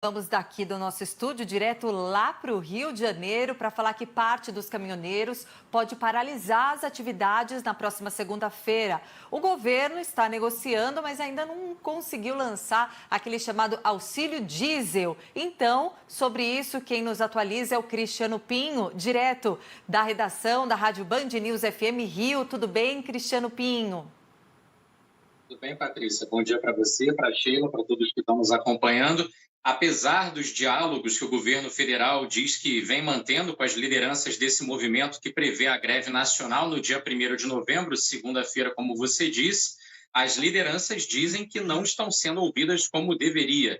Vamos daqui do nosso estúdio direto lá para o Rio de Janeiro para falar que parte dos caminhoneiros pode paralisar as atividades na próxima segunda-feira. O governo está negociando, mas ainda não conseguiu lançar aquele chamado auxílio diesel. Então, sobre isso, quem nos atualiza é o Cristiano Pinho, direto da redação da Rádio Band News FM Rio. Tudo bem, Cristiano Pinho? Tudo bem, Patrícia? Bom dia para você, para a Sheila, para todos que estão nos acompanhando. Apesar dos diálogos que o governo federal diz que vem mantendo com as lideranças desse movimento que prevê a greve nacional no dia 1º de novembro, segunda-feira, como você disse, as lideranças dizem que não estão sendo ouvidas como deveria.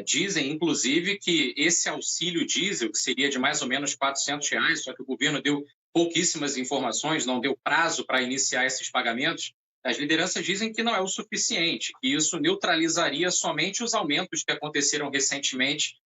Dizem, inclusive, que esse auxílio diesel, que seria de mais ou menos R$ 400, só que o governo deu pouquíssimas informações, não deu prazo para iniciar esses pagamentos. As lideranças dizem que não é o suficiente, que isso neutralizaria somente os aumentos que aconteceram recentemente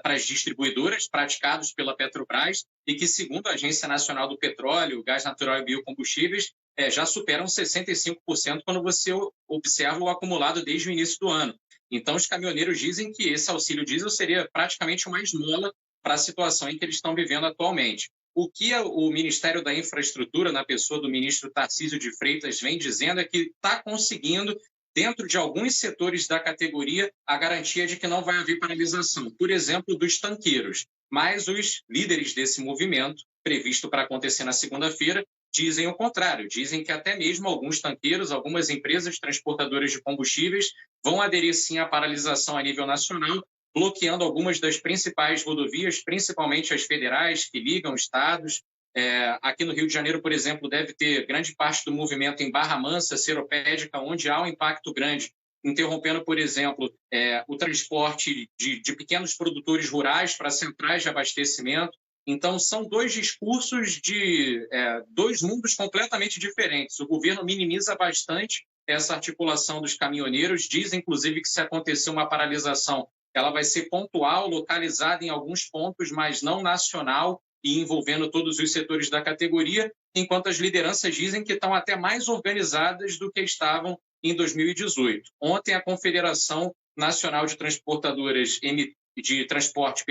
para as distribuidoras praticados pela Petrobras e que, segundo a Agência Nacional do Petróleo, Gás Natural e Biocombustíveis, já superam 65% quando você observa o acumulado desde o início do ano. Então, os caminhoneiros dizem que esse auxílio diesel seria praticamente uma esmola para a situação em que eles estão vivendo atualmente. O que o Ministério da Infraestrutura, na pessoa do ministro Tarcísio de Freitas, vem dizendo é que está conseguindo, dentro de alguns setores da categoria, a garantia de que não vai haver paralisação, por exemplo, dos tanqueiros. Mas os líderes desse movimento, previsto para acontecer na segunda-feira, dizem o contrário, dizem que até mesmo alguns tanqueiros, algumas empresas transportadoras de combustíveis vão aderir sim à paralisação a nível nacional, bloqueando algumas das principais rodovias, principalmente as federais, que ligam estados. Aqui no Rio de Janeiro, por exemplo, deve ter grande parte do movimento em Barra Mansa, Seropédica, onde há um impacto grande, interrompendo, por exemplo, o transporte de pequenos produtores rurais para centrais de abastecimento. Então, são dois discursos de dois mundos completamente diferentes. O governo minimiza bastante essa articulação dos caminhoneiros, diz, inclusive, que se acontecer uma paralisação, ela vai ser pontual, localizada em alguns pontos, mas não nacional e envolvendo todos os setores da categoria, enquanto as lideranças dizem que estão até mais organizadas do que estavam em 2018. Ontem, a Confederação Nacional de Transportadoras de Transporte,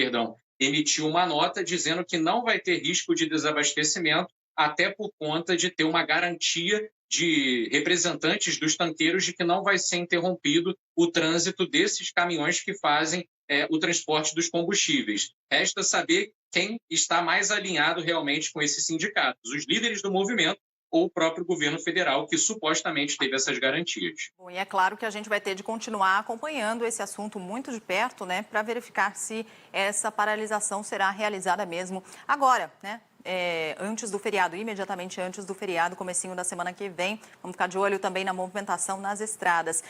emitiu uma nota dizendo que não vai ter risco de desabastecimento, até por conta de ter uma garantia de representantes dos tanqueiros de que não vai ser interrompido o trânsito desses caminhões que fazem o transporte dos combustíveis. Resta saber quem está mais alinhado realmente com esses sindicatos, os líderes do movimento ou o próprio governo federal, que supostamente teve essas garantias. Bom, e é claro que a gente vai ter de continuar acompanhando esse assunto muito de perto, né, para verificar se essa paralisação será realizada mesmo agora, né? Antes do feriado, imediatamente antes do feriado, comecinho da semana que vem. Vamos ficar de olho também na movimentação nas estradas.